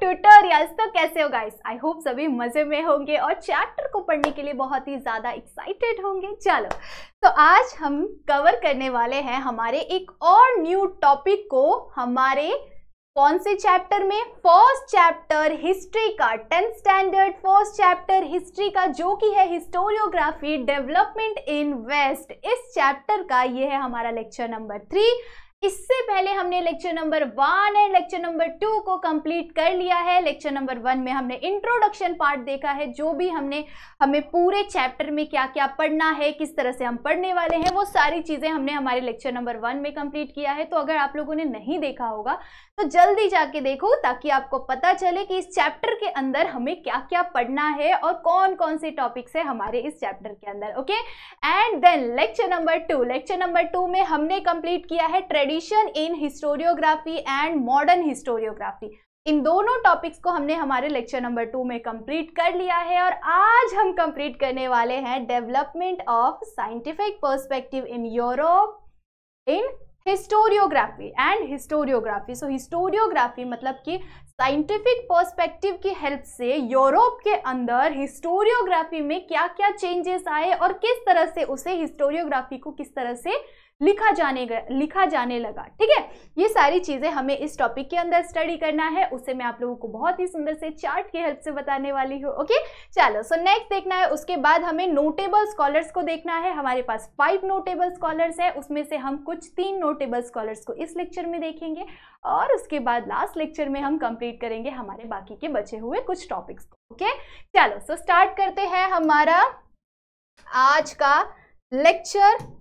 Tutorials. तो कैसे हो गाइस? आई होप सभी मजे में होंगे और चैप्टर को पढ़ने के लिए बहुत ही ज्यादा एक्साइटेड होंगे। चलो, तो आज हम कवर करने वाले हैं हमारे एक और न्यू टॉपिक को, हमारे कौन से चैप्टर में? फर्स्ट चैप्टर हिस्ट्री का, 10th standard first chapter history का, जो कि है हिस्टोरियोग्राफी डेवलपमेंट इन वेस्ट। इस चैप्टर का ये है हमारा लेक्चर नंबर 3। इससे पहले हमने lecture number 1 and lecture number 2 को कंप्लीट कर लिया है। लेक्चर नंबर 1 में हमने इंट्रोडक्शन पार्ट देखा है, जो भी हमें पूरे चैप्टर में क्या क्या पढ़ना है, किस तरह से हम पढ़ने वाले हैं, वो सारी चीजें हमने हमारे लेक्चर नंबर 1 में कंप्लीट किया है। तो अगर आप लोगों ने नहीं देखा होगा तो जल्दी जाके देखो, ताकि आपको पता चले कि इस चैप्टर के अंदर हमें क्या क्या पढ़ना है और कौन कौन से टॉपिक्स है हमारे इस चैप्टर के अंदर। Okay, and then lecture number 2 में हमने कंप्लीट किया है tradition in historiography and modern historiography. इन दोनों टॉपिक्स को हमने हमारे लेक्चर नंबर 2 में कंप्लीट कर लिया है और आज हम कंप्लीट करने वाले हैं development of scientific perspective in Europe in historiography and historiography. So historiography मतलब कि साइंटिफिक पर्सपेक्टिव की हेल्प से यूरोप के अंदर हिस्टोरियोग्राफी में क्या क्या चेंजेस आए और किस तरह से उसे हिस्टोरियोग्राफी को किस तरह से लिखा जाने लगा। ठीक है, ये सारी चीजें हमें इस टॉपिक के अंदर स्टडी करना है। उसे मैं आप लोगों को बहुत ही सुंदर से चार्ट की हेल्प से बताने वाली हूँ। ओके, चलो, सो नेक्स्ट देखना है। उसके बाद हमें नोटेबल स्कॉलर्स को देखना है। हमारे पास 5 नोटेबल स्कॉलर्स है, उसमें से हम कुछ 3 नोटेबल स्कॉलर्स को इस लेक्चर में देखेंगे और उसके बाद लास्ट लेक्चर में हम कंप्लीट करेंगे हमारे बाकी के बचे हुए कुछ टॉपिक्स को। ओके, चलो, सो स्टार्ट करते हैं हमारा आज का लेक्चर,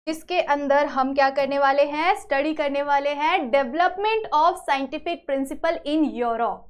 जिसके अंदर हम क्या करने वाले हैं? स्टडी करने वाले हैं development of scientific principle in Europe.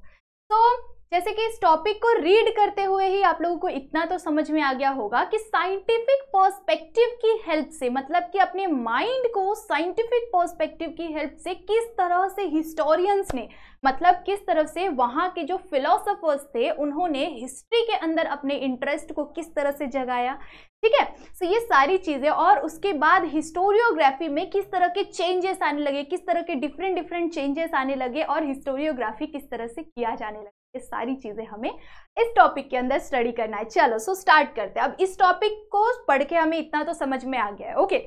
तो जैसे कि इस टॉपिक को रीड करते हुए ही आप लोगों को इतना तो समझ में आ गया होगा कि साइंटिफिक पर्सपेक्टिव की हेल्प से, मतलब कि अपने माइंड को साइंटिफिक पर्सपेक्टिव की हेल्प से किस तरह से हिस्टोरियंस ने, मतलब किस तरह से वहाँ के जो फिलोसोफर्स थे, उन्होंने हिस्ट्री के अंदर अपने इंटरेस्ट को किस तरह से जगाया। ठीक है, सो ये सारी चीजें, और उसके बाद हिस्टोरियोग्राफी में किस तरह के चेंजेस आने लगे, किस तरह के डिफरेंट चेंजेस आने लगे और हिस्टोरियोग्राफी किस तरह से किया जाने लगा, ये सारी चीजें हमें इस टॉपिक के अंदर स्टडी करना है। चलो, सो स्टार्ट करते हैं। अब इस टॉपिक को पढ़ के हमें इतना तो समझ में आ गया है। ओके,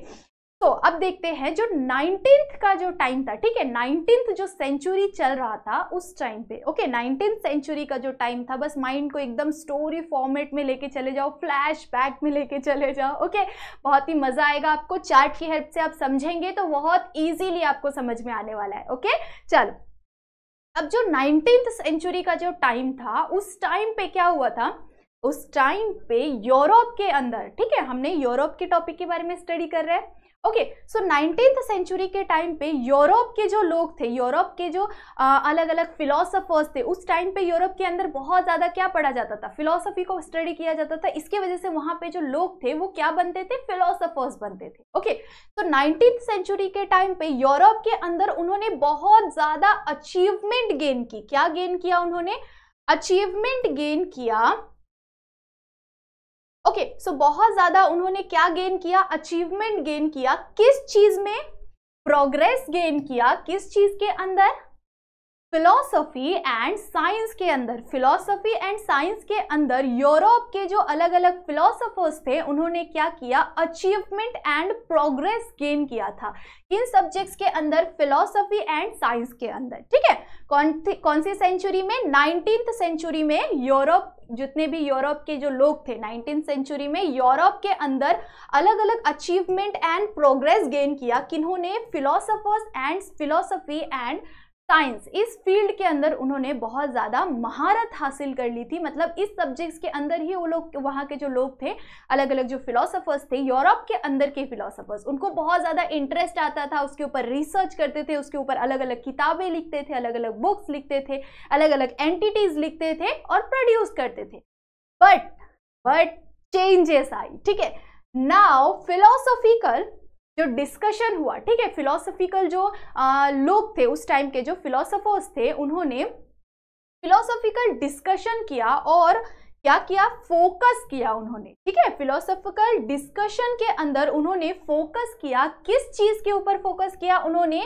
तो अब देखते हैं जो 19th का जो टाइम था, ठीक है, 19th जो सेंचुरी चल रहा था उस टाइम पे। ओके, 19th सेंचुरी का जो टाइम था, बस माइंड को एकदम स्टोरी फॉर्मेट में लेके चले जाओ, फ्लैशबैक में लेके चले जाओ। ओके, बहुत ही मजा आएगा आपको। चार्ट की हेल्प से आप समझेंगे तो बहुत इजीली आपको समझ में आने वाला है। ओके, चलो, अब जो 19th सेंचुरी का जो टाइम था, उस टाइम पे क्या हुआ था? उस टाइम पे यूरोप के अंदर, ठीक है, हमने यूरोप के टॉपिक के बारे में स्टडी कर रहे हैं। ओके, सो 19th सेंचुरी के टाइम पे यूरोप के जो लोग थे, यूरोप के जो अलग अलग फिलोसोफर्स थे, उस टाइम पे यूरोप के अंदर बहुत ज्यादा क्या पढ़ा जाता था? फिलोसफी को स्टडी किया जाता था। इसके वजह से वहां पे जो लोग थे वो क्या बनते थे? फिलोसोफर्स बनते थे। ओके, तो 19th सेंचुरी के टाइम पे यूरोप के अंदर उन्होंने बहुत ज्यादा अचीवमेंट गेन की। क्या गेन किया उन्होंने? अचीवमेंट गेन किया। ओके, सो बहुत ज्यादा उन्होंने क्या गेन किया? अचीवमेंट गेन किया। किस चीज में? प्रोग्रेस गेन किया। किस चीज के अंदर? फिलॉसफी एंड साइंस के अंदर। फिलॉसफी एंड साइंस के अंदर यूरोप के जो अलग अलग फिलोसोफर्स थे, उन्होंने क्या किया? अचीवमेंट एंड प्रोग्रेस गेन किया था। इन सब्जेक्ट्स के अंदर, फिलॉसफी एंड साइंस के अंदर। ठीक है, कौन सी सेंचुरी में? 19th सेंचुरी में यूरोप, जितने भी यूरोप के जो लोग थे 19th सेंचुरी में यूरोप के अंदर अलग अलग अचीवमेंट एंड प्रोग्रेस गेन किया। किन्होंने? Philosophers and philosophy and science, इस फील्ड के अंदर उन्होंने बहुत ज्यादा महारत हासिल कर ली थी। मतलब इस सब्जेक्ट्स के अंदर ही वो लोग, वहाँ के जो लोग थे, अलग अलग जो फिलोसोफर्स थे, यूरोप के अंदर के फिलोसोफर्स, उनको बहुत ज्यादा इंटरेस्ट आता था, उसके ऊपर रिसर्च करते थे, उसके ऊपर अलग अलग किताबें लिखते थे, अलग अलग बुक्स लिखते थे, अलग अलग एंटिटीज लिखते थे और प्रोड्यूस करते थे। बट चेंजेस आई। ठीक है, नाउ फिलोसॉफिकल जो डिस्कशन हुआ, ठीक है, फिलोसॉफिकल जो लोग थे उस टाइम के, जो फिलोसोफर्स थे, उन्होंने फिलोसॉफिकल डिस्कशन किया और क्या किया? फोकस किया उन्होंने। ठीक है, फिलोसॉफिकल डिस्कशन के अंदर उन्होंने फोकस किया। किस चीज के ऊपर फोकस किया? उन्होंने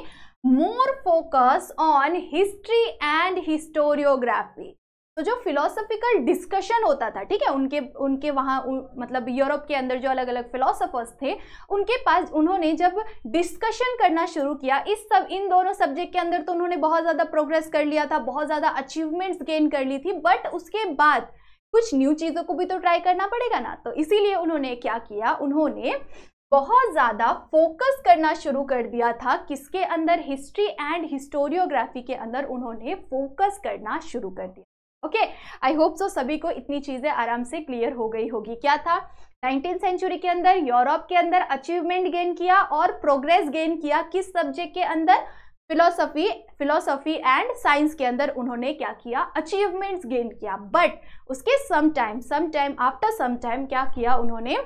more focus on history and historiography। तो जो फिलोसॉफिकल डिस्कशन होता था, ठीक है, उनके वहाँ मतलब यूरोप के अंदर जो अलग अलग फिलोसोफर्स थे उनके पास, उन्होंने जब डिस्कशन करना शुरू किया इन दोनों सब्जेक्ट के अंदर, तो उन्होंने बहुत ज़्यादा प्रोग्रेस कर लिया था, बहुत ज़्यादा अचीवमेंट्स गेन कर ली थी, बट उसके बाद कुछ न्यू चीज़ों को भी तो ट्राई करना पड़ेगा ना। तो इसीलिए उन्होंने क्या किया, उन्होंने बहुत ज़्यादा फोकस करना शुरू कर दिया था किसके अंदर, हिस्ट्री एंड हिस्टोरियोग्राफी के अंदर उन्होंने फोकस करना शुरू कर दिया। ओके, आई होप सो सभी को इतनी चीज़ें आराम से क्लियर हो गई होगी। क्या था, 19th सेंचुरी के अंदर यूरोप के अंदर अचीवमेंट गेन किया और प्रोग्रेस गेन किया किस सब्जेक्ट के अंदर, फिलोसॉफी एंड साइंस के अंदर उन्होंने क्या किया, अचीवमेंट्स गेन किया। बट उसके आफ्टर सम टाइम क्या किया, उन्होंने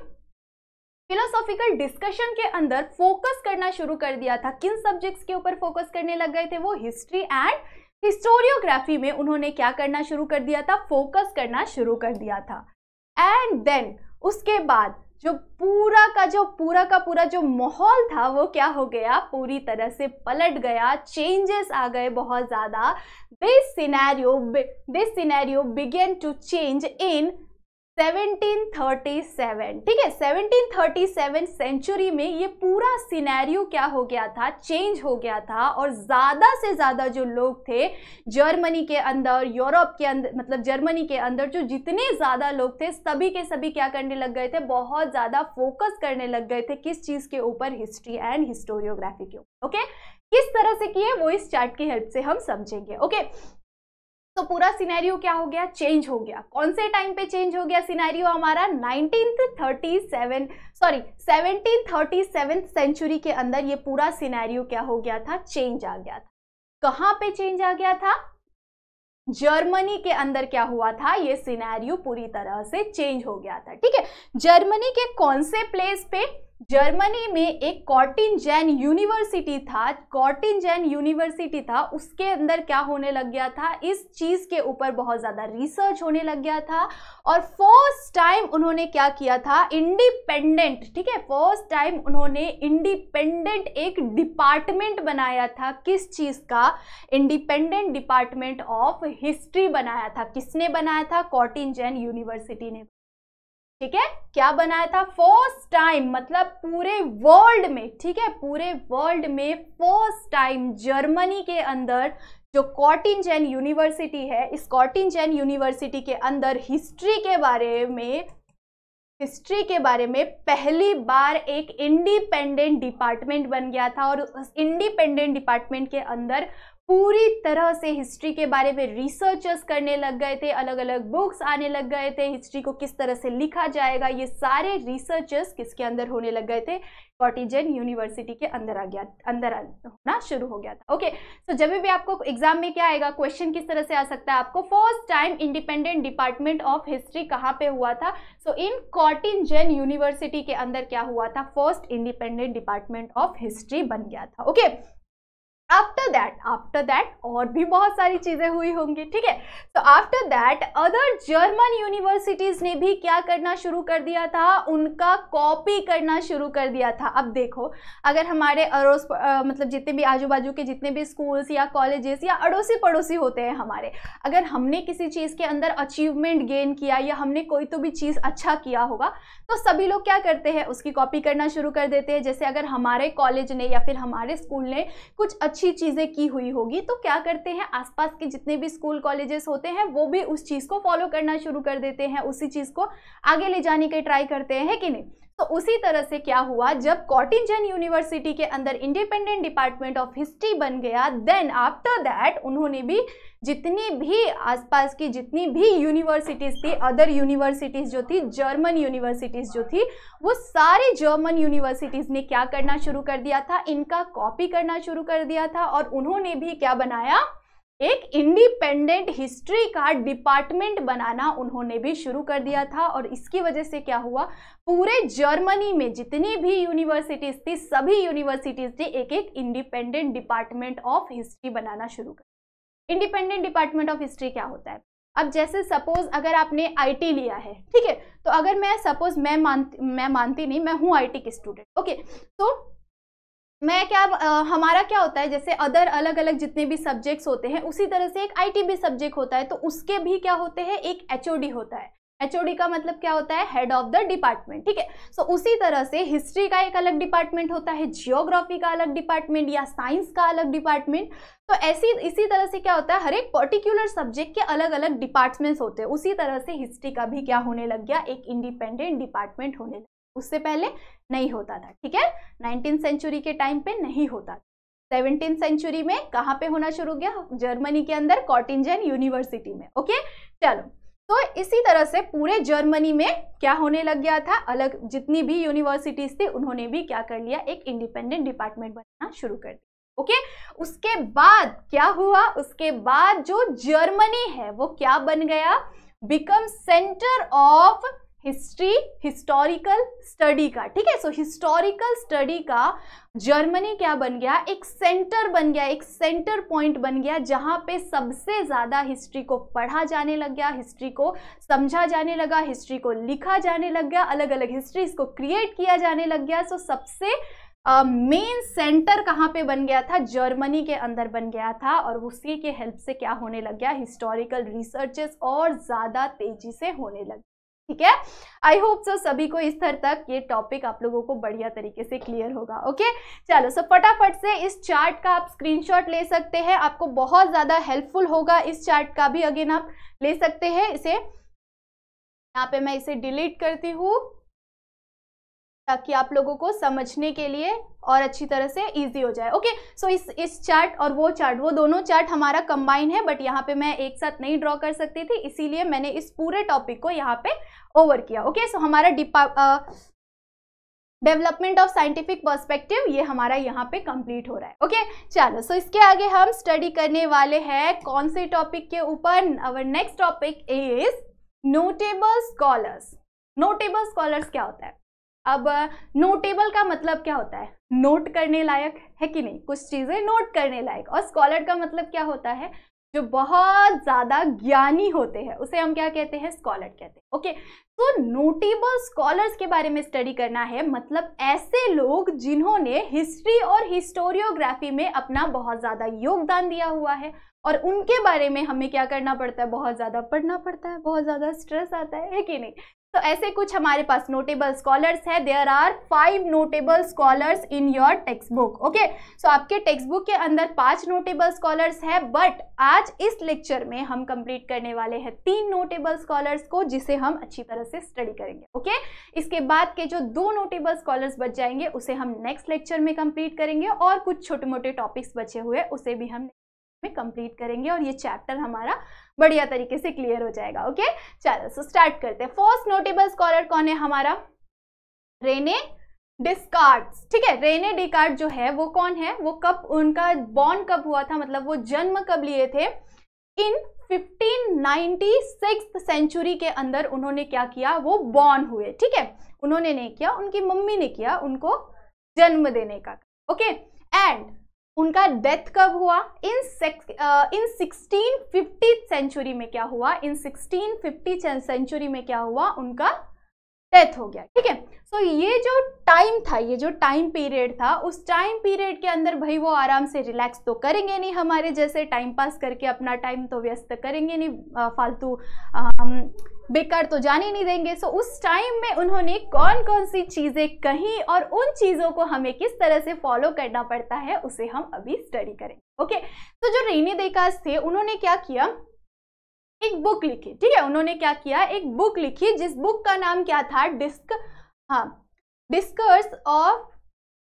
फिलोसॉफिकल डिस्कशन के अंदर फोकस करना शुरू कर दिया था। किन सब्जेक्ट्स के ऊपर फोकस करने लग गए थे वो, हिस्ट्री एंड हिस्टोरियोग्राफी में उन्होंने क्या करना शुरू कर दिया था, फोकस करना शुरू कर दिया था। एंड देन उसके बाद जो पूरा का पूरा जो माहौल था वो क्या हो गया, पूरी तरह से पलट गया, चेंजेस आ गए बहुत ज्यादा। This scenario began to change in 1737, ठीक है, 1737 सेंचुरी में ये पूरा सिनेरियो क्या हो गया था, चेंज हो गया था। और ज़्यादा से ज़्यादा जो लोग थे जर्मनी के अंदर, यूरोप के अंदर, मतलब जर्मनी के अंदर जो जितने ज़्यादा लोग थे सभी के सभी क्या करने लग गए थे, बहुत ज़्यादा फोकस करने लग गए थे किस चीज़ के ऊपर, हिस्ट्री एंड हिस्टोरियोग्राफी के ऊपर। ओके, किस तरह से किए वो इस चार्ट की हेल्प से हम समझेंगे। ओके, तो पूरा सिनेरियो क्या हो गया, चेंज हो गया। कौन से टाइम पे चेंज हो गया सिनेरियो हमारा, 1737 सेंचुरी के अंदर ये पूरा सिनेरियो क्या हो गया था, चेंज आ गया था। कहाँ पे चेंज आ गया था, जर्मनी के अंदर क्या हुआ था, ये सिनेरियो पूरी तरह से चेंज हो गया था। ठीक है, जर्मनी के कौन से प्लेस पे, जर्मनी में एक कॉटिंजेन यूनिवर्सिटी था, उसके अंदर क्या होने लग गया था, इस चीज के ऊपर बहुत ज्यादा रिसर्च होने लग गया था। और फर्स्ट टाइम उन्होंने क्या किया था, इंडिपेंडेंट, ठीक है, फर्स्ट टाइम उन्होंने इंडिपेंडेंट एक डिपार्टमेंट बनाया था। किस चीज का, इंडिपेंडेंट डिपार्टमेंट ऑफ हिस्ट्री बनाया था। किसने बनाया था, कॉटिंजेन यूनिवर्सिटी ने। ठीक है, क्या बनाया था, फर्स्ट टाइम, मतलब पूरे वर्ल्ड में, ठीक है, पूरे वर्ल्ड में फर्स्ट टाइम जर्मनी के अंदर जो कॉटिंजेन यूनिवर्सिटी है, इस कॉटिंजेन यूनिवर्सिटी के अंदर हिस्ट्री के बारे में पहली बार एक इंडिपेंडेंट डिपार्टमेंट बन गया था। और उस इंडिपेंडेंट डिपार्टमेंट के अंदर पूरी तरह से हिस्ट्री के बारे में रिसर्चर्स करने लग गए थे, अलग अलग बुक्स आने लग गए थे, हिस्ट्री को किस तरह से लिखा जाएगा, ये सारे रिसर्चर्स किसके अंदर होने लग गए थे, कॉटिंजेन यूनिवर्सिटी के अंदर होना शुरू हो गया था। ओके, तो जब भी आपको एग्जाम में क्या आएगा, क्वेश्चन किस तरह से आ सकता है आपको, first time independent department of history कहाँ पे हुआ था, सो इन कॉटिंजेन यूनिवर्सिटी के अंदर क्या हुआ था, first independent department of history बन गया था। ओके, आफ्टर दैट और भी बहुत सारी चीजें हुई होंगी। ठीक है, तो after that other German universities ने भी क्या करना शुरू कर दिया था, उनका कॉपी करना शुरू कर दिया था। अब देखो, अगर हमारे अड़ोस मतलब जितने भी आजू बाजू के जितने भी स्कूल्स या कॉलेजेस या अड़ोसी पड़ोसी होते हैं हमारे, अगर हमने किसी चीज के अंदर अचीवमेंट गेन किया या हमने कोई तो भी चीज अच्छा किया होगा, तो सभी लोग क्या करते हैं, उसकी कॉपी करना शुरू कर देते हैं। जैसे अगर हमारे कॉलेज ने या फिर हमारे स्कूल ने कुछ अच्छी चीजें की हुई होगी, तो क्या करते हैं, आसपास के जितने भी स्कूल कॉलेजेस होते हैं वो भी उस चीज को फॉलो करना शुरू कर देते हैं, उसी चीज को आगे ले जाने की ट्राई करते हैं, कि नहीं। तो उसी तरह से क्या हुआ, जब कॉटिंजेन यूनिवर्सिटी के अंदर इंडिपेंडेंट डिपार्टमेंट ऑफ हिस्ट्री बन गया, देन आफ्टर दैट उन्होंने भी जितनी भी आसपास की जितनी भी यूनिवर्सिटीज थी, अदर यूनिवर्सिटीज जो थी, जर्मन यूनिवर्सिटीज जो थी, वो सारे जर्मन यूनिवर्सिटीज ने क्या करना शुरू कर दिया था, इनका कॉपी करना शुरू कर दिया था। और उन्होंने भी क्या बनाया, एक इंडिपेंडेंट हिस्ट्री का डिपार्टमेंट बनाना उन्होंने भी शुरू कर दिया था। और इसकी वजह से क्या हुआ, पूरे जर्मनी में जितनी भी यूनिवर्सिटीज थी, सभी यूनिवर्सिटीज ने एक एक इंडिपेंडेंट डिपार्टमेंट ऑफ हिस्ट्री बनाना शुरू कर। इंडिपेंडेंट डिपार्टमेंट ऑफ हिस्ट्री क्या होता है, अब जैसे सपोज अगर आपने आईटी लिया है, ठीक है, तो अगर मैं सपोज मैं मानती नहीं, मैं हूँ आईटी की स्टूडेंट, ओके, तो हमारा क्या होता है, जैसे अदर अलग अलग जितने भी सब्जेक्ट्स होते हैं उसी तरह से एक आईटी भी सब्जेक्ट होता है, तो उसके भी क्या होते हैं, एक एचओडी होता है। एचओडी का मतलब क्या होता है, हेड ऑफ द डिपार्टमेंट, ठीक है। सो उसी तरह से हिस्ट्री का एक अलग डिपार्टमेंट होता है, जियोग्राफी का अलग डिपार्टमेंट या साइंस का अलग डिपार्टमेंट। तो इसी तरह से क्या होता है, हर एक पर्टिकुलर सब्जेक्ट के अलग अलग डिपार्टमेंट्स होते हैं। उसी तरह से हिस्ट्री का भी क्या होने लग गया, एक इंडिपेंडेंट डिपार्टमेंट होने लगा। उससे पहले नहीं होता था, ठीक है। 19th सेंचुरी के टाइम पे नहीं होता था। 17th सेंचुरी में कहाँ पे होना शुरू किया, जर्मनी के अंदर कॉटिंजन यूनिवर्सिटी में। ओके चलो, तो इसी तरह से पूरे जर्मनी में क्या होने लग गया था, अलग जितनी भी यूनिवर्सिटीज थी उन्होंने भी क्या कर लिया, एक इंडिपेंडेंट डिपार्टमेंट बनाना शुरू कर दिया। ओके, उसके बाद क्या हुआ, उसके बाद जो जर्मनी है वो क्या बन गया, become centre of historical study का, ठीक है। सो हिस्टोरिकल स्टडी का जर्मनी क्या बन गया, एक सेंटर बन गया, एक सेंटर पॉइंट बन गया, जहां पे सबसे ज्यादा हिस्ट्री को पढ़ा जाने लग गया, हिस्ट्री को समझा जाने लगा, हिस्ट्री को लिखा जाने लग गया, अलग अलग हिस्ट्रीज को क्रिएट किया जाने लग गया। सो सबसे मेन सेंटर कहाँ पे बन गया था, जर्मनी के अंदर बन गया था, और उसी के हेल्प से क्या होने लग गया, हिस्टोरिकल रिसर्चेस और ज्यादा तेजी से होने लगे, ठीक है। आई होप सो सभी को इस स्तर तक ये टॉपिक आप लोगों को बढ़िया तरीके से क्लियर होगा। ओके चलो, सो फटाफट से इस चार्ट का आप स्क्रीनशॉट ले सकते हैं, आपको बहुत ज्यादा हेल्पफुल होगा। इस चार्ट का भी अगेन आप ले सकते हैं, इसे यहाँ पे मैं इसे डिलीट करती हूँ ताकि आप लोगों को समझने के लिए और अच्छी तरह से इजी हो जाए। ओके सो इस चार्ट और वो चार्ट, वो दोनों चार्ट हमारा कंबाइन है, बट यहाँ पे मैं एक साथ नहीं ड्रॉ कर सकती थी, इसीलिए मैंने इस पूरे टॉपिक को यहाँ पे ओवर किया। ओके सो हमारा डेवलपमेंट ऑफ साइंटिफिक पर्सपेक्टिव ये हमारा यहाँ पे कंप्लीट हो रहा है। ओके चलो, सो इसके आगे हम स्टडी करने वाले हैं कौन से टॉपिक के ऊपर। Our next topic is notable scholars. Notable scholars क्या होता है, अब नोटेबल का मतलब क्या होता है, नोट करने लायक, है कि नहीं, कुछ चीजें नोट करने लायक। और स्कॉलर का मतलब क्या होता है, जो बहुत ज्यादा ज्ञानी होते हैं उसे हम क्या कहते हैं, स्कॉलर कहते हैं। ओके तो नोटेबल स्कॉलर्स के बारे में स्टडी करना है, मतलब ऐसे लोग जिन्होंने हिस्ट्री और हिस्टोरियोग्राफी में अपना बहुत ज्यादा योगदान दिया हुआ है, और उनके बारे में हमें क्या करना पड़ता है, बहुत ज्यादा पढ़ना पड़ता है, बहुत ज्यादा स्ट्रेस आता है कि नहीं। तो ऐसे कुछ हमारे पास नोटेबल स्कॉलर्स है। There are 5 notable scholars in your textbook. Okay so आपके टेक्स्ट बुक के अंदर 5 नोटेबल स्कॉलर्स है, बट आज इस लेक्चर में हम कंप्लीट करने वाले हैं 3 नोटेबल स्कॉलर्स को, जिसे हम अच्छी तरह से स्टडी करेंगे। ओके इसके बाद के जो 2 नोटेबल स्कॉलर्स बच जाएंगे उसे हम नेक्स्ट लेक्चर में कंप्लीट करेंगे, और कुछ छोटे मोटे टॉपिक्स बचे हुए उसे भी हम में कंप्लीट करेंगे, और ये चैप्टर हमारा बढ़िया तरीके से क्लियर हो जाएगा। ओके चलो सो स्टार्ट करते हैं। फर्स्ट नोटेबल स्कॉलर कौन है हमारा, रेने डिस्कार्ड्स, ठीक है। रेने डिस्कार्ड जो है वो कौन है, वो कब, उनका बॉर्न कब हुआ था, मतलब वो जन्म कब लिए थे, इन 1596 सेंचुरी के अंदर उन्होंने क्या किया, वो बॉर्न हुए, ठीक है। उन्होंने नहीं किया, उनकी मम्मी ने किया उनको जन्म देने का। ओके एंड उनका डेथ कब हुआ, इन 1650 सेंचुरी में क्या हुआ, इन 1650 सेंचुरी में क्या हुआ, उनका डेथ हो गया, ठीक है। सो ये जो टाइम था, ये जो टाइम पीरियड था, उस टाइम पीरियड के अंदर भाई वो आराम से रिलैक्स तो करेंगे नहीं, हमारे जैसे टाइम पास करके अपना टाइम तो व्यस्त करेंगे नहीं, फालतू बेकार तो जाने नहीं देंगे। सो उस टाइम में उन्होंने कौन कौन सी चीजें कही और उन चीजों को हमें किस तरह से फॉलो करना पड़ता है उसे हम अभी स्टडी करेंगे। ओके तो जो रेने डिस्कार्ड्स थे उन्होंने क्या किया, एक बुक लिखी, ठीक है। उन्होंने क्या किया, एक बुक लिखी, जिस बुक का नाम क्या था, डिस्कर्स ऑफ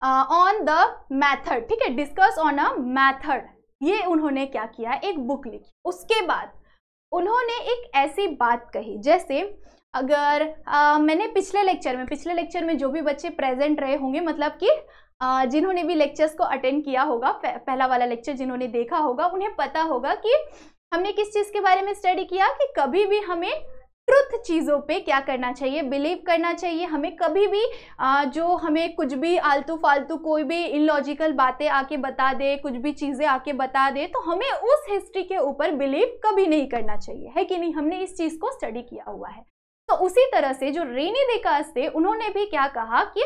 ऑन द मैथड, ठीक है, डिस्कस ऑन अ मैथड, ये उन्होंने क्या किया, एक बुक लिखी। उसके बाद उन्होंने एक ऐसी बात कही, जैसे अगर मैंने पिछले लेक्चर में जो भी बच्चे प्रेजेंट रहे होंगे, मतलब कि जिन्होंने भी लेक्चर्स को अटेंड किया होगा, पहला वाला लेक्चर जिन्होंने देखा होगा, उन्हें पता होगा कि हमने किस चीज के बारे में स्टडी किया, कि कभी भी हमें ट्रुथ चीज़ों पे क्या करना चाहिए, बिलीव करना चाहिए। हमें कभी भी जो हमें कुछ भी आलतू फालतू कोई भी इलॉजिकल बातें आके बता दे, कुछ भी चीज़ें आके बता दे, तो हमें उस हिस्ट्री के ऊपर बिलीव कभी नहीं करना चाहिए, है कि नहीं। हमने इस चीज़ को स्टडी किया हुआ है। तो उसी तरह से जो रेने डिस्कार्ड्स थे उन्होंने भी क्या कहा कि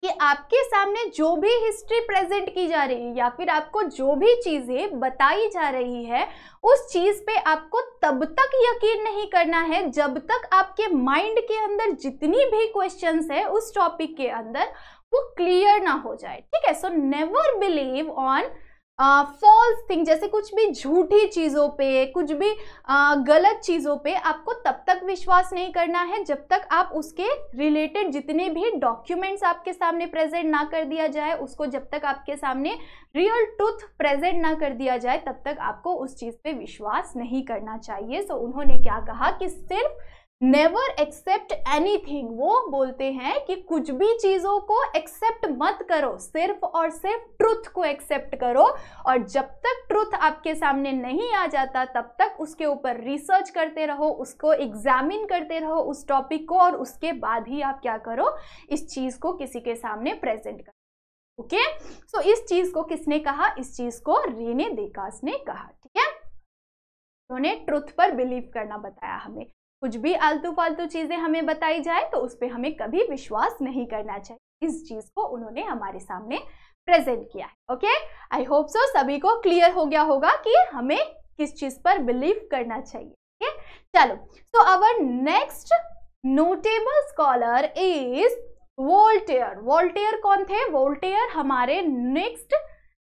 कि आपके सामने जो भी हिस्ट्री प्रेजेंट की जा रही है या फिर आपको जो भी चीजें बताई जा रही है उस चीज पे आपको तब तक यकीन नहीं करना है जब तक आपके माइंड के अंदर जितनी भी क्वेश्चंस है उस टॉपिक के अंदर वो क्लियर ना हो जाए, ठीक है। So never believe on false thing, जैसे कुछ भी झूठी चीजों पे, कुछ भी गलत चीजों पे आपको तब तक विश्वास नहीं करना है जब तक आप उसके रिलेटेड जितने भी डॉक्यूमेंट्स आपके सामने प्रेजेंट ना कर दिया जाए, उसको जब तक आपके सामने रियल ट्रूथ प्रेजेंट ना कर दिया जाए तब तक आपको उस चीज पे विश्वास नहीं करना चाहिए। सो उन्होंने क्या कहा कि सिर्फ नेवर एक्सेप्ट एनीथिंग, वो बोलते हैं कि कुछ भी चीजों को एक्सेप्ट मत करो, सिर्फ और सिर्फ ट्रुथ को एक्सेप्ट करो, और जब तक ट्रुथ आपके सामने नहीं आ जाता तब तक उसके ऊपर रिसर्च करते रहो, उसको एग्जामिन करते रहो उस टॉपिक को, और उसके बाद ही आप क्या करो, इस चीज को किसी के सामने प्रेजेंट करो। ओके, सो इस चीज को किसने कहा, इस चीज को रेने देकार्त ने कहा, ठीक है। उन्होंने ट्रुथ पर बिलीव करना बताया हमें, कुछ भी आलतू फालतू चीजें हमें बताई जाए तो उस पर हमें कभी विश्वास नहीं करना चाहिए। इस चीज को उन्होंने हमारे सामने प्रेजेंट किया है। ओके, आई होप सो सभी को क्लियर हो गया होगा कि हमें किस चीज पर बिलीव करना चाहिए। ओके, चलो, so our next notable scholar is Voltaire. Voltaire कौन थे? वोल्टेयर हमारे नेक्स्ट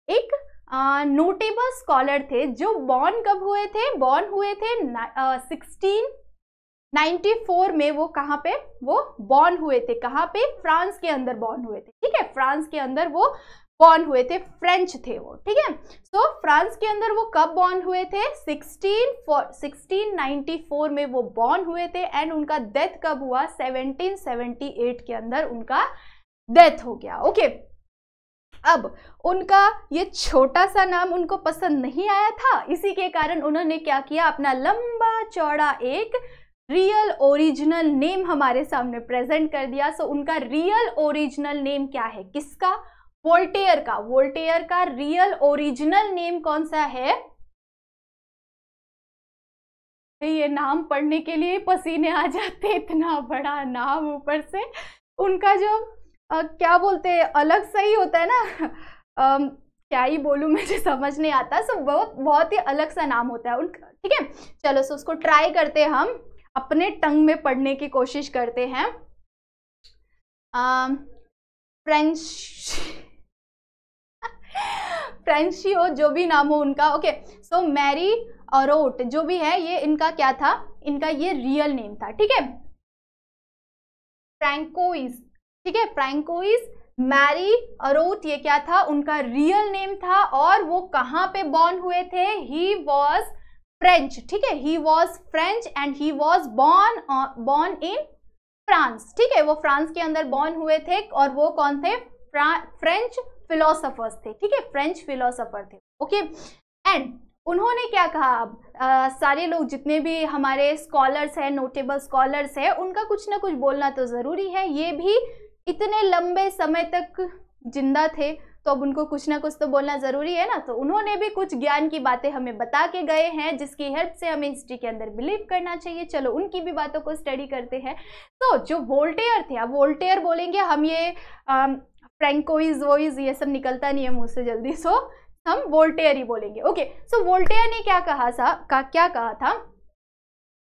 एक नोटेबल स्कॉलर थे जो बॉर्न कब हुए थे? बॉर्न हुए थे 1694 में। वो कहाँ पे वो बॉर्न हुए थे? कहाँ पे? फ्रांस के अंदर बॉर्न हुए थे, ठीक है। फ्रांस के अंदर वो बॉर्न हुए थे, फ्रेंच थे वो, ठीक है। सो फ्रांस के अंदर वो कब बॉर्न हुए थे? 1694 में वो बॉर्न हुए थे, एंड उनका डेथ कब हुआ? 1778 के अंदर उनका डेथ हो गया। ओके, अब उनका ये छोटा सा नाम उनको पसंद नहीं आया था, इसी के कारण उन्होंने क्या किया, अपना लंबा चौड़ा एक रियल ओरिजिनल नेम हमारे सामने प्रेजेंट कर दिया। सो उनका रियल ओरिजिनल नेम क्या है? किसका? वोल्टेयर का। वोल्टेयर का रियल ओरिजिनल नेम कौन सा है? ये नाम पढ़ने के लिए पसीने आ जाते, इतना बड़ा नाम, ऊपर से उनका जो क्या बोलते हैं, अलग सा ही होता है ना, क्या ही बोलूं, मुझे समझ नहीं आता। सो बहुत ही अलग सा नाम होता है उनका, ठीक है। चलो, सो उसको ट्राई करते हैं, हम अपने टंग में पढ़ने की कोशिश करते हैं। फ्रेंची हो, जो भी नाम हो उनका। ओके, सो मैरी अरोट जो भी है, ये इनका क्या था? इनका ये रियल नेम था, ठीक है। फ्रैंकोइस, ठीक है, फ्रैंकोइस मैरी अरोट, ये क्या था? उनका रियल नेम था। और वो कहाँ पे बॉर्न हुए थे? ही वॉज फ्रेंच, ठीक है, he was French and he was born in France, ठीक है। वो फ्रांस के अंदर बॉर्न हुए थे, और वो कौन थे? फ्रेंच फिलोसोफर्स थे, ठीक है, फ्रेंच फिलोसोफर थे। ओके, एंड उन्होंने क्या कहा? अब सारे लोग जितने भी हमारे स्कॉलर्स हैं, नोटेबल स्कॉलर्स हैं, उनका कुछ ना कुछ बोलना तो जरूरी है। ये भी इतने लंबे समय तक जिंदा थे, तो अब उनको कुछ ना कुछ तो बोलना जरूरी है ना। तो उन्होंने भी कुछ ज्ञान की बातें हमें बता के गए हैं, जिसकी हेल्प से हमें हिस्ट्री के अंदर बिलीव करना चाहिए। चलो, उनकी भी बातों को स्टडी करते हैं। तो जो वोल्टेयर थे, अब वोल्टेयर बोलेंगे हम, ये फ्रैंकोइज वोइज ये सब निकलता नहीं है मुंह से जल्दी, सो हम वोल्टेयर ही बोलेंगे। ओके, सो वोल्टेयर ने क्या कहा था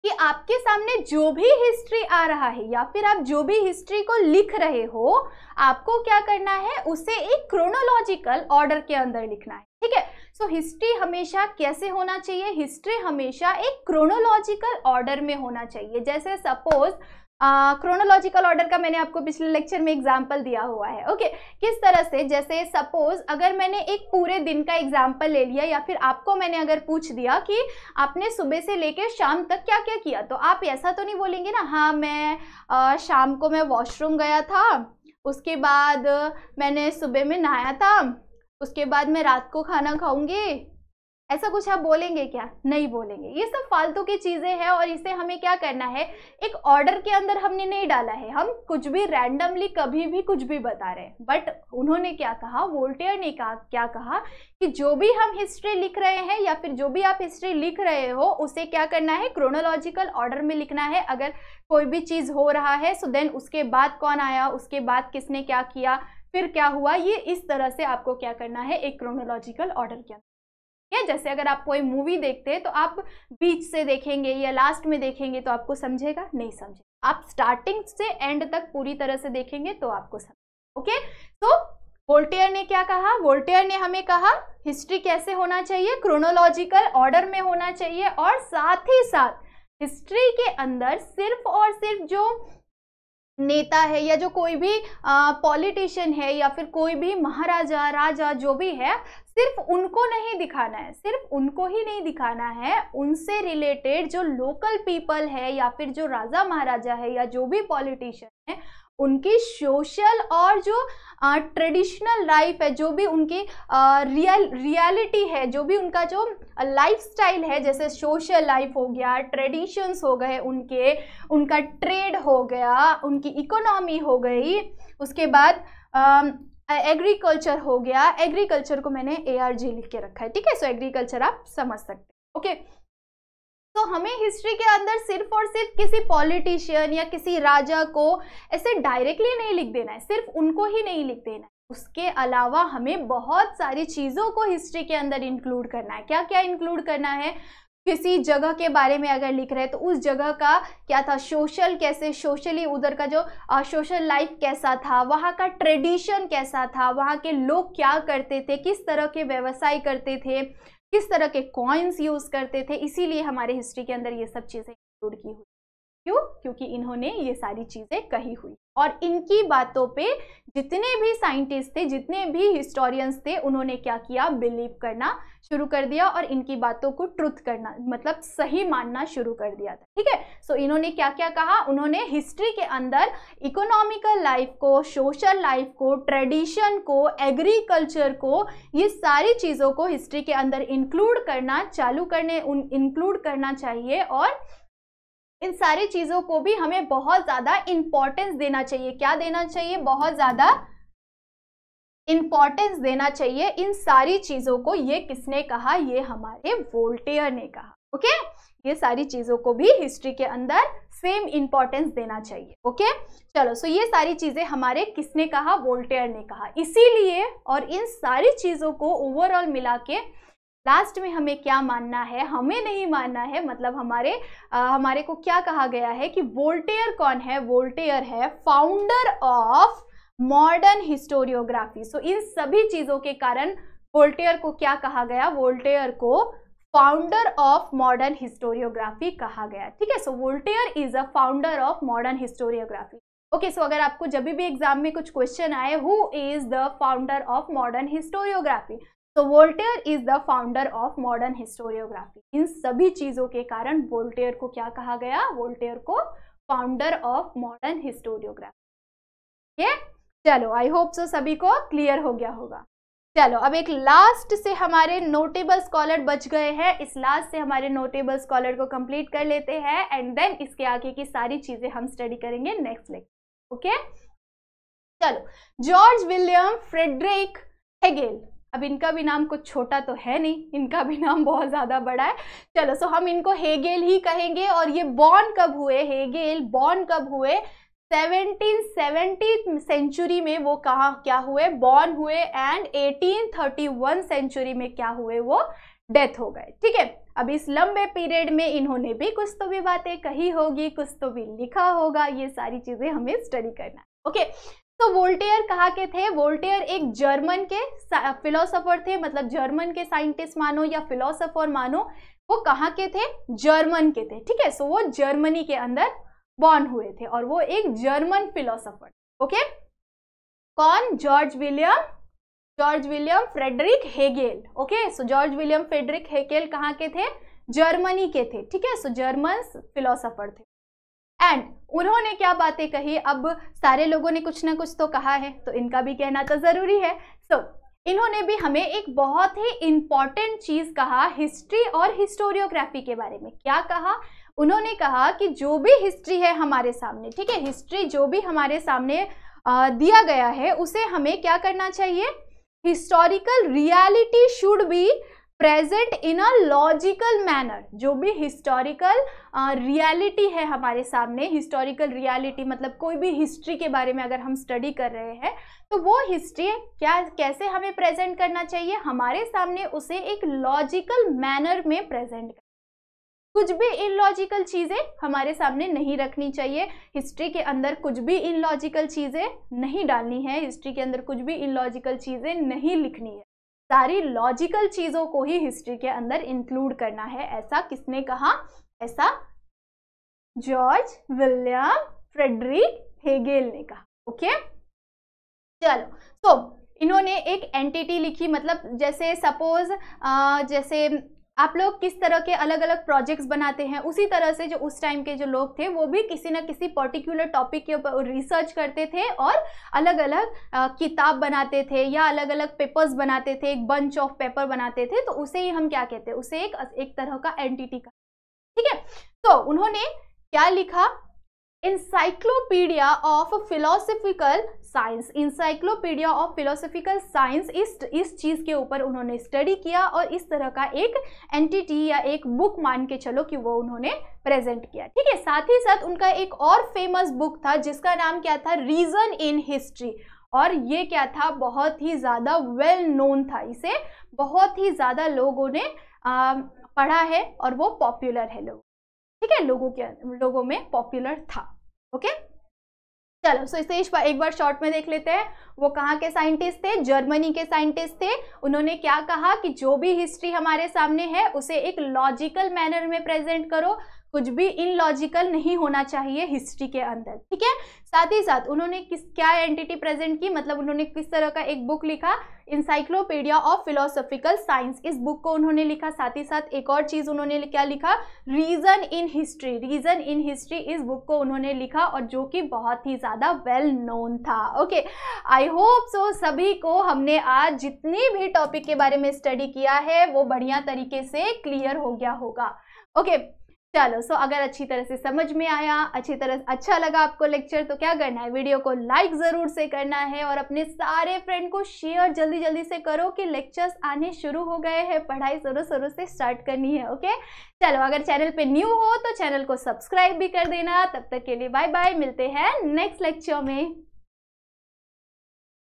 कि आपके सामने जो भी हिस्ट्री आ रहा है या फिर आप जो भी हिस्ट्री को लिख रहे हो, आपको क्या करना है? उसे एक क्रोनोलॉजिकल ऑर्डर के अंदर लिखना है, ठीक है। सो हिस्ट्री हमेशा कैसे होना चाहिए? हिस्ट्री हमेशा एक क्रोनोलॉजिकल ऑर्डर में होना चाहिए। जैसे सपोज क्रोनोलॉजिकल ऑर्डर का मैंने आपको पिछले लेक्चर में एग्जाम्पल दिया हुआ है। ओके, किस तरह से? जैसे सपोज अगर मैंने एक पूरे दिन का एग्जाम्पल ले लिया, या फिर आपको मैंने अगर पूछ दिया कि आपने सुबह से लेकर शाम तक क्या क्या किया, तो आप ऐसा तो नहीं बोलेंगे ना, हाँ मैं शाम को मैं वॉशरूम गया था, उसके बाद मैंने सुबह में नहाया था, उसके बाद मैं रात को खाना खाऊंगी, ऐसा कुछ आप बोलेंगे क्या? नहीं बोलेंगे। ये सब फालतू की चीजें हैं, और इसे हमें क्या करना है? एक ऑर्डर के अंदर हमने नहीं डाला है, हम कुछ भी रैंडमली कभी भी कुछ भी बता रहे हैं। बट उन्होंने क्या कहा? वोल्टेयर ने क्या कहा कि जो भी हम हिस्ट्री लिख रहे हैं या फिर जो भी आप हिस्ट्री लिख रहे हो, उसे क्या करना है? क्रोनोलॉजिकल ऑर्डर में लिखना है। अगर कोई भी चीज हो रहा है, सो देन उसके बाद कौन आया, उसके बाद किसने क्या किया, फिर क्या हुआ, ये इस तरह से आपको क्या करना है, एक क्रोनोलॉजिकल ऑर्डर के अंदर। जैसे अगर आप कोई मूवी देखते हैं तो आप बीच से देखेंगे या लास्ट में देखेंगे तो आपको समझेगा, नहीं समझेगा। आप स्टार्टिंग से एंड तक पूरी तरह से देखेंगे तो आपको समझेगा। ओके, तो वोल्टेयर ने क्या कहा, वोल्टेयर ने हमें कहा हिस्ट्री कैसे होना चाहिए, क्रोनोलॉजिकल ऑर्डर में होना चाहिए, और साथ ही साथ हिस्ट्री के अंदर सिर्फ और सिर्फ जो नेता है या जो कोई भी पॉलिटिशियन है या फिर कोई भी महाराजा राजा जो भी है, सिर्फ उनको नहीं दिखाना है, सिर्फ उनको ही नहीं दिखाना है, उनसे रिलेटेड जो लोकल पीपल है या फिर जो राजा महाराजा है या जो भी पॉलिटिशियन है, उनकी सोशल और जो ट्रेडिशनल लाइफ है, जो भी उनकी रियलिटी है, जो भी उनका जो लाइफस्टाइल है, जैसे सोशल लाइफ हो गया, ट्रेडिशंस हो गए उनके, उनका ट्रेड हो गया, उनकी इकोनॉमी हो गई, उसके बाद एग्रीकल्चर हो गया। एग्रीकल्चर को मैंने ARG लिख के रखा है, ठीक है, सो एग्रीकल्चर आप समझ सकते हैं। ओके, तो हमें हिस्ट्री के अंदर सिर्फ और सिर्फ किसी पॉलिटिशियन या किसी राजा को ऐसे डायरेक्टली नहीं लिख देना है, सिर्फ उनको ही नहीं लिख देना है, उसके अलावा हमें बहुत सारी चीज़ों को हिस्ट्री के अंदर इंक्लूड करना है। क्या क्या इंक्लूड करना है, किसी जगह के बारे में अगर लिख रहे हैं तो उस जगह का क्या था, सोशल कैसे, सोशली उधर का जो सोशल लाइफ कैसा था, वहाँ का ट्रेडिशन कैसा था, वहाँ के लोग क्या करते थे, किस तरह के व्यवसाय करते थे, किस तरह के कॉइन्स यूज करते थे, इसीलिए हमारे हिस्ट्री के अंदर ये सब चीजें इंक्लूड की हुई। क्यों, क्योंकि इन्होंने ये सारी चीजें कही हुई, और इनकी बातों पे जितने भी साइंटिस्ट थे, जितने भी हिस्टोरियंस थे, उन्होंने क्या किया, बिलीव करना शुरू कर दिया और इनकी बातों को ट्रुथ करना, मतलब सही मानना शुरू कर दिया था। ठीक है, सो इन्होंने क्या क्या कहा, उन्होंने हिस्ट्री के अंदर इकोनॉमिकल लाइफ को, सोशल लाइफ को, ट्रेडिशन को, एग्रीकल्चर को, ये सारी चीज़ों को हिस्ट्री के अंदर इंक्लूड करना इंक्लूड करना चाहिए, और इन सारी चीज़ों को भी हमें बहुत ज़्यादा इंपॉर्टेंस देना चाहिए। क्या देना चाहिए, बहुत ज़्यादा इंपॉर्टेंस देना चाहिए इन सारी चीज़ों को। ये किसने कहा, ये हमारे वोल्टेयर ने कहा। ओके, ये सारी चीज़ों को भी हिस्ट्री के अंदर सेम इंपॉर्टेंस देना चाहिए। ओके, चलो, सो ये सारी चीज़ें हमारे किसने कहा, वोल्टेयर ने कहा। इसीलिए और इन सारी चीज़ों को ओवरऑल मिला के लास्ट में हमें क्या मानना है, हमें नहीं मानना है, मतलब हमारे को क्या कहा गया है कि वोल्टेयर कौन है, वोल्टेयर है फाउंडर ऑफ मॉडर्न हिस्टोरियोग्राफी। सो इन सभी चीज़ों के कारण वोल्टेयर को क्या कहा गया, वोल्टेयर को फाउंडर ऑफ मॉडर्न हिस्टोरियोग्राफी कहा गया। ठीक है, so Voltaire is a founder of modern historiography. Okay, so अगर आपको जब भी एग्जाम में कुछ क्वेश्चन आए, who is the founder of modern historiography, तो Voltaire is the founder of modern historiography. इन सभी चीजों के कारण वोल्टेयर को क्या कहा गया, वोल्टेयर को फाउंडर ऑफ मॉडर्न हिस्टोरियोग्राफी। चलो, आई होप सो सभी को क्लियर हो गया होगा। चलो, अब एक लास्ट से हमारे नोटेबल स्कॉलर बच गए हैं, इस लास्ट से हमारे नोटेबल स्कॉलर को कंप्लीट कर लेते हैं, एंड देन इसके आगे की सारी चीजें हम स्टडी करेंगे नेक्स्ट लेक्चर। ओके, चलो, जॉर्ज विलियम फ्रेडरिक हेगेल। अब इनका भी नाम कुछ छोटा तो है नहीं, इनका भी नाम बहुत ज़्यादा बड़ा है। चलो, सो हम इनको हेगेल ही कहेंगे। और ये बॉर्न कब हुए, हेगेल बॉर्न कब हुए, 1770 सेंचुरी में वो कहाँ क्या हुए, बॉर्न हुए, एंड 1831 सेंचुरी में क्या हुए, वो डेथ हो गए। ठीक है, अब इस लंबे पीरियड में इन्होंने भी कुछ तो भी बातें कही होगी, कुछ तो भी लिखा होगा, ये सारी चीज़ें हमें स्टडी करना है। ओके, तो वोल्टेयर कहाँ के थे, वोल्टेयर एक जर्मन के फिलोसोफर थे, मतलब जर्मन के साइंटिस्ट मानो या फिलोसोफर मानो, वो कहाँ के थे, जर्मन के थे। ठीक है, सो वो जर्मनी के अंदर बॉर्न हुए थे और वो एक जर्मन फिलोसोफर। ओके, कौन, George William Friedrich Hegel. Okay, so George William Friedrich Hegel कहाँ के थे, जर्मनी के थे। ठीक है, सो जर्मन फिलोसोफर थे, एंड उन्होंने क्या बातें कही। अब सारे लोगों ने कुछ ना कुछ तो कहा है, तो इनका भी कहना तो जरूरी है। सो इन्होंने भी हमें एक बहुत ही इंपॉर्टेंट चीज कहा हिस्ट्री और हिस्टोरियोग्राफी के बारे में। क्या कहा, उन्होंने कहा कि जो भी हिस्ट्री है हमारे सामने, ठीक है, हिस्ट्री जो भी हमारे सामने दिया गया है, उसे हमें क्या करना चाहिए, historical reality should be present in a logical manner. जो भी हिस्टोरिकल रियलिटी है हमारे सामने, हिस्टोरिकल रियलिटी मतलब कोई भी हिस्ट्री के बारे में अगर हम स्टडी कर रहे हैं तो वो हिस्ट्री क्या कैसे हमें प्रेजेंट करना चाहिए हमारे सामने, उसे एक लॉजिकल मैनर में प्रेजेंट कर। कुछ भी इलॉजिकल चीजें हमारे सामने नहीं रखनी चाहिए। हिस्ट्री के अंदर कुछ भी इलॉजिकल चीजें नहीं डालनी है, हिस्ट्री के अंदर कुछ भी इलॉजिकल चीजें नहीं लिखनी है। सारी लॉजिकल चीजों को ही हिस्ट्री के अंदर इंक्लूड करना है। ऐसा किसने कहा? ऐसा जॉर्ज विलियम फ्रेडरिक हेगेल ने कहा। ओके, चलो, तो इन्होंने एक एंटिटी लिखी, मतलब जैसे सपोज जैसे आप लोग किस तरह के अलग अलग प्रोजेक्ट्स बनाते हैं, उसी तरह से जो उस टाइम के जो लोग थे वो भी किसी न किसी पर्टिकुलर टॉपिक के ऊपर रिसर्च करते थे और अलग अलग किताब बनाते थे या अलग अलग पेपर्स बनाते थे, एक बंच ऑफ पेपर बनाते थे। तो उसे ही हम क्या कहते हैं? उसे एक तरह का एंटिटी का, ठीक है। तो उन्होंने क्या लिखा? Encyclopedia of philosophical science. Encyclopedia of philosophical science, इस चीज के ऊपर उन्होंने स्टडी किया और इस तरह का एक एंटिटी या एक बुक मान के चलो कि वो उन्होंने प्रेजेंट किया, ठीक है। साथ ही साथ उनका एक और फेमस बुक था जिसका नाम क्या था? Reason in history. और ये क्या था? बहुत ही ज्यादा वेल नोन था, इसे बहुत ही ज्यादा लोगों ने पढ़ा है और वो पॉपुलर है ठीक है, लोगों में पॉपुलर था। ओके, चलो, सो इसे एक बार शॉर्ट में देख लेते हैं। वो कहाँ के साइंटिस्ट थे? जर्मनी के साइंटिस्ट थे। उन्होंने क्या कहा कि जो भी हिस्ट्री हमारे सामने है उसे एक लॉजिकल मैनर में प्रेजेंट करो, कुछ भी इनलॉजिकल नहीं होना चाहिए हिस्ट्री के अंदर, ठीक है। साथ ही साथ उन्होंने क्या एंटिटी प्रेजेंट की, मतलब उन्होंने किस तरह का एक बुक लिखा? Encyclopedia of philosophical science. इस बुक को उन्होंने लिखा। साथ ही साथ एक और चीज उन्होंने क्या लिखा? Reason in history. Reason in history इस बुक को उन्होंने लिखा और जो कि बहुत ही ज्यादा वेल नोन था। ओके, आई होप सो सभी को हमने आज जितनी भी टॉपिक के बारे में स्टडी किया है वो बढ़िया तरीके से क्लियर हो गया होगा। ओके, चलो, सो अगर अच्छी तरह से समझ में आया, अच्छा लगा आपको लेक्चर, तो क्या करना है? वीडियो को लाइक जरूर से करना है और अपने सारे फ्रेंड को शेयर जल्दी से करो कि लेक्चर्स आने शुरू हो गए हैं, पढ़ाई शुरू से स्टार्ट करनी है। ओके, चलो, अगर चैनल पे न्यू हो तो चैनल को सब्सक्राइब भी कर देना। तब तक के लिए बाय बाय, मिलते हैं नेक्स्ट लेक्चर में।